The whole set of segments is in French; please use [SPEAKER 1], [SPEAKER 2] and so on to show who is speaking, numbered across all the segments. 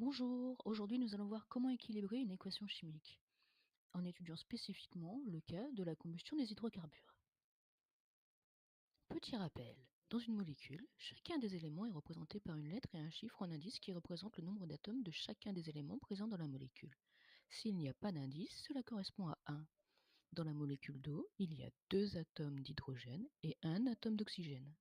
[SPEAKER 1] Bonjour, aujourd'hui nous allons voir comment équilibrer une équation chimique, en étudiant spécifiquement le cas de la combustion des hydrocarbures. Petit rappel, dans une molécule, chacun des éléments est représenté par une lettre et un chiffre en indice qui représente le nombre d'atomes de chacun des éléments présents dans la molécule. S'il n'y a pas d'indice, cela correspond à 1. Dans la molécule d'eau, il y a 2 atomes d'hydrogène et 1 atome d'oxygène.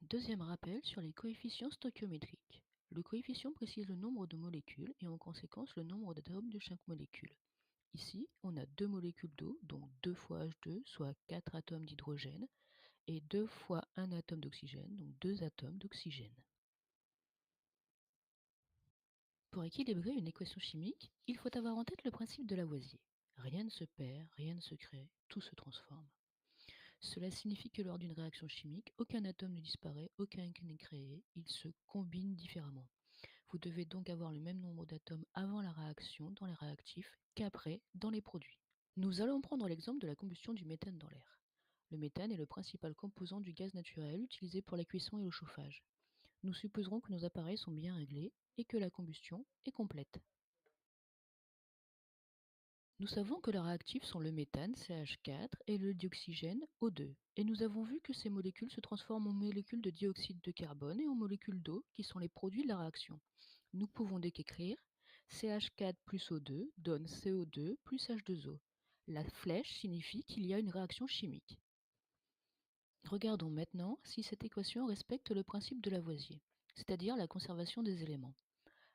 [SPEAKER 1] Deuxième rappel sur les coefficients stoichiométriques. Le coefficient précise le nombre de molécules et en conséquence le nombre d'atomes de chaque molécule. Ici, on a 2 molécules d'eau, donc 2 fois H2, soit 4 atomes d'hydrogène, et 2 fois 1 atome d'oxygène, donc 2 atomes d'oxygène. Pour équilibrer une équation chimique, il faut avoir en tête le principe de Lavoisier. Rien ne se perd, rien ne se crée, tout se transforme. Cela signifie que lors d'une réaction chimique, aucun atome ne disparaît, aucun n'est créé, ils se combinent différemment. Vous devez donc avoir le même nombre d'atomes avant la réaction dans les réactifs qu'après dans les produits. Nous allons prendre l'exemple de la combustion du méthane dans l'air. Le méthane est le principal composant du gaz naturel utilisé pour la cuisson et le chauffage. Nous supposerons que nos appareils sont bien réglés et que la combustion est complète. Nous savons que les réactifs sont le méthane, CH4, et le dioxygène, O2. Et nous avons vu que ces molécules se transforment en molécules de dioxyde de carbone et en molécules d'eau, qui sont les produits de la réaction. Nous pouvons donc écrire CH4 plus O2 donne CO2 plus H2O. La flèche signifie qu'il y a une réaction chimique. Regardons maintenant si cette équation respecte le principe de Lavoisier, c'est-à-dire la conservation des éléments.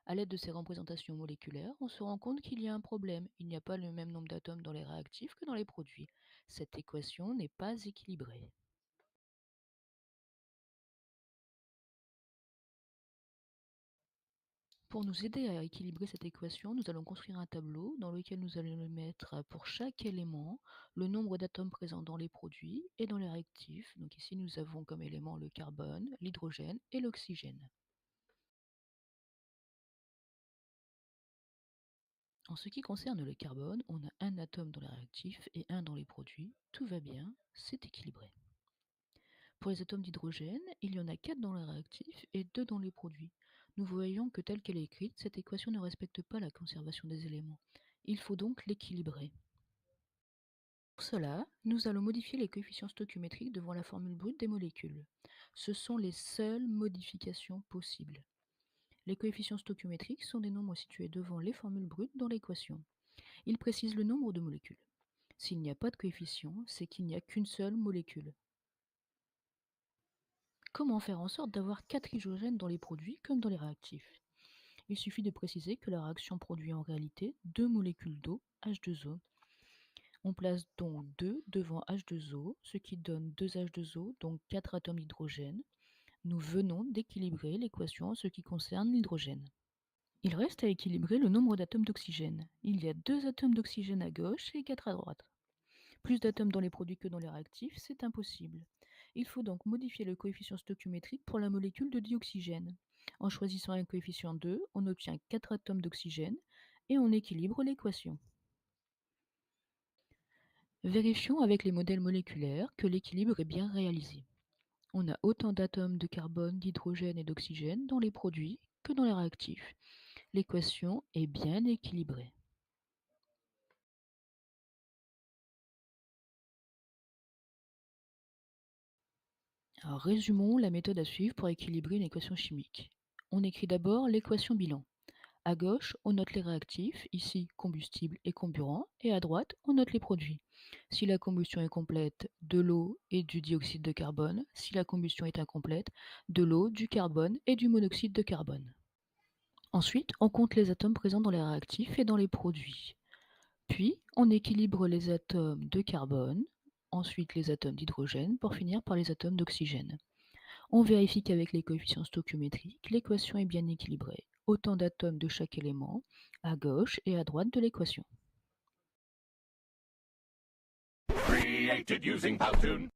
[SPEAKER 1] À l'aide de ces représentations moléculaires, on se rend compte qu'il y a un problème. Il n'y a pas le même nombre d'atomes dans les réactifs que dans les produits. Cette équation n'est pas équilibrée. Pour nous aider à équilibrer cette équation, nous allons construire un tableau dans lequel nous allons mettre pour chaque élément le nombre d'atomes présents dans les produits et dans les réactifs. Donc ici, nous avons comme élément le carbone, l'hydrogène et l'oxygène. En ce qui concerne le carbone, on a un atome dans les réactifs et un dans les produits. Tout va bien, c'est équilibré. Pour les atomes d'hydrogène, il y en a 4 dans les réactifs et 2 dans les produits. Nous voyons que telle qu'elle est écrite, cette équation ne respecte pas la conservation des éléments. Il faut donc l'équilibrer. Pour cela, nous allons modifier les coefficients stoichiométriques devant la formule brute des molécules. Ce sont les seules modifications possibles. Les coefficients stoichiométriques sont des nombres situés devant les formules brutes dans l'équation. Ils précisent le nombre de molécules. S'il n'y a pas de coefficient, c'est qu'il n'y a qu'une seule molécule. Comment faire en sorte d'avoir 4 hydrogènes dans les produits comme dans les réactifs? Il suffit de préciser que la réaction produit en réalité 2 molécules d'eau, H2O. On place donc 2 devant H2O, ce qui donne 2H2O, donc 4 atomes d'hydrogène. Nous venons d'équilibrer l'équation en ce qui concerne l'hydrogène. Il reste à équilibrer le nombre d'atomes d'oxygène. Il y a 2 atomes d'oxygène à gauche et 4 à droite. Plus d'atomes dans les produits que dans les réactifs, c'est impossible. Il faut donc modifier le coefficient stoichiométrique pour la molécule de dioxygène. En choisissant un coefficient 2, on obtient 4 atomes d'oxygène et on équilibre l'équation. Vérifions avec les modèles moléculaires que l'équilibre est bien réalisé. On a autant d'atomes de carbone, d'hydrogène et d'oxygène dans les produits que dans les réactifs. L'équation est bien équilibrée. Alors, résumons la méthode à suivre pour équilibrer une équation chimique. On écrit d'abord l'équation bilan. À gauche, on note les réactifs, ici combustible et comburant, et à droite, on note les produits. Si la combustion est complète, de l'eau et du dioxyde de carbone. Si la combustion est incomplète, de l'eau, du carbone et du monoxyde de carbone. Ensuite, on compte les atomes présents dans les réactifs et dans les produits. Puis, on équilibre les atomes de carbone, ensuite les atomes d'hydrogène, pour finir par les atomes d'oxygène. On vérifie qu'avec les coefficients stoichiométriques, l'équation est bien équilibrée. Autant d'atomes de chaque élément, à gauche et à droite de l'équation.
[SPEAKER 2] Created using Powtoon.